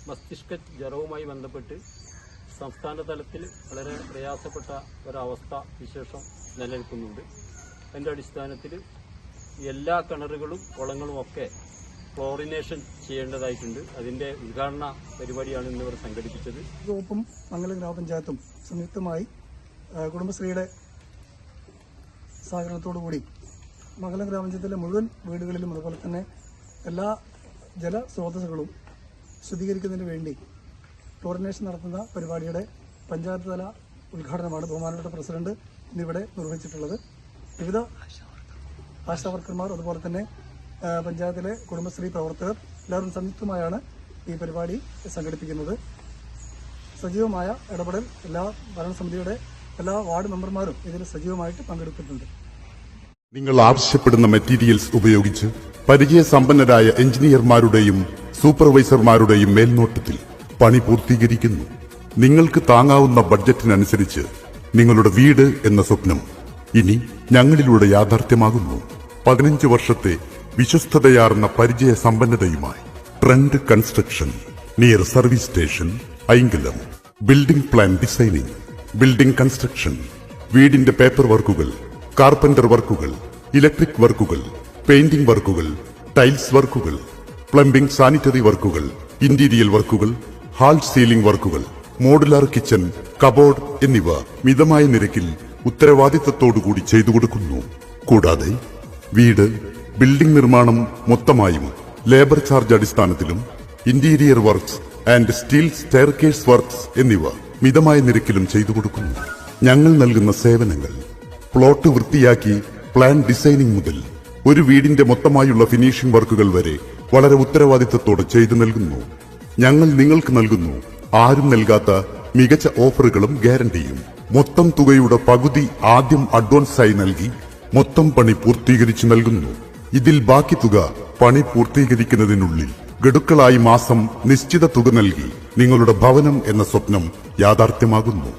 മസ്തിഷ്ക ജ്വരവുമായി ബന്ധപ്പെട്ട് സംസ്ഥാന തലത്തിൽ വളരെ പ്രയാസപ്പെട്ട ഒരവസ്ഥ വിശേഷം നിലനിൽക്കുന്നുണ്ട്. അതിൻ്റെ അടിസ്ഥാനത്തിൽ എല്ലാ കിണറുകളും കുളങ്ങളും ഒക്കെ ക്ലോറിനേഷൻ ചെയ്യേണ്ടതായിട്ടുണ്ട്. അതിന്റെ ഉദ്ഘാടന പരിപാടിയാണ് ഇന്നിവർ സംഘടിപ്പിച്ചത്. വകുപ്പും മംഗലം ഗ്രാമപഞ്ചായത്തും സംയുക്തമായി കുടുംബശ്രീയുടെ സഹകരണത്തോടുകൂടി മംഗലം ഗ്രാമപഞ്ചായത്തിലെ മുഴുവൻ വീടുകളിലും അതുപോലെ തന്നെ എല്ലാ ജലസ്രോതസ്സുകളും ശുദ്ധീകരിക്കുന്നതിന് വേണ്ടി ക്ലോറിനേഷൻ നടത്തുന്ന പരിപാടിയുടെ പഞ്ചായത്ത് തല ഉദ്ഘാടനമാണ് ബഹുമാനപ്പെട്ട പ്രസിഡന്റ് ഇന്നിവിടെ നിർവഹിച്ചിട്ടുള്ളത്. വിവിധ ആശാവർക്കർമാർ അതുപോലെ തന്നെ പഞ്ചായത്തിലെ കുടുംബശ്രീ പ്രവർത്തകർ എല്ലാവരും സംയുക്തമായാണ് ഈ പരിപാടി സംഘടിപ്പിക്കുന്നത്. സജീവമായ ഇടപെടൽ എല്ലാ ഭരണസമിതിയുടെ എല്ലാ വാർഡ് മെമ്പർമാരും ഇതിൽ സജീവമായിട്ട് പങ്കെടുത്തിട്ടുണ്ട്. നിങ്ങൾ ആവശ്യപ്പെടുന്ന മെറ്റീരിയൽസ് ഉപയോഗിച്ച് പരിചയസമ്പന്നരായ എഞ്ചിനീയർമാരുടെയും സൂപ്പർവൈസർമാരുടെയും മേൽനോട്ടത്തിൽ പണി പൂർത്തീകരിക്കുന്നു. നിങ്ങൾക്ക് താങ്ങാവുന്ന ബഡ്ജറ്റിനനുസരിച്ച് നിങ്ങളുടെ വീട് എന്ന സ്വപ്നം ഇനി ഞങ്ങളിലൂടെ യാഥാർത്ഥ്യമാകുന്നു. 15 വർഷത്തെ വിശ്വസ്തതയാർന്ന പരിചയ സമ്പന്നതയുമായി trend construction, near service station, Ainkalam. Building plan designing, building construction, വീടിന്റെ പേപ്പർ വർക്കുകൾ, കാർപ്പന്റർ വർക്കുകൾ, ഇലക്ട്രിക് വർക്കുകൾ, പെയിന്റിംഗ് വർക്കുകൾ, ടൈൽസ് വർക്കുകൾ, പ്ലംബിംഗ് സാനിറ്ററി വർക്കുകൾ, ഇന്റീരിയർ വർക്കുകൾ, ഹാൾ സീലിംഗ് വർക്കുകൾ, മോഡുലാർ കിച്ചൺ, കബോർഡ് എന്നിവ മിതമായ നിരക്കിൽ ഉത്തരവാദിത്തത്തോടുകൂടി ചെയ്തു കൊടുക്കുന്നു. കൂടാതെ വീട്, ബിൽഡിംഗ് നിർമ്മാണം മൊത്തമായും ലേബർ ചാർജ് അടിസ്ഥാനത്തിലും interior works and steel staircase works എന്നിവ മിതമായ നിരക്കിലും ചെയ്തു കൊടുക്കുന്നു. ഞങ്ങൾ നൽകുന്ന സേവനങ്ങൾ പ്ലോട്ട് വൃത്തിയാക്കി പ്ലാൻ ഡിസൈനിംഗ് മുതൽ ഒരു വീടിന്റെ മൊത്തമായുള്ള ഫിനിഷിംഗ് വർക്കുകൾ വരെ വളരെ ഉത്തരവാദിത്തത്തോടെ ചെയ്തു നൽകുന്നു. ഞങ്ങൾ നിങ്ങൾക്ക് നൽകുന്നു ആരും നൽകാത്ത മികച്ച ഓഫറുകളും ഗ്യാരണ്ടിയും. മൊത്തം തുകയുടെ പകുതി ആദ്യം അഡ്വാൻസായി നൽകി മൊത്തം പണി പൂർത്തീകരിച്ചു നൽകുന്നു. ഇതിൽ ബാക്കി തുക പണി പൂർത്തീകരിക്കുന്നതിനുള്ളിൽ ഗഡുക്കളായി മാസം നിശ്ചിത തുക നൽകി നിങ്ങളുടെ ഭവനം എന്ന സ്വപ്നം യാഥാർത്ഥ്യമാകുന്നു.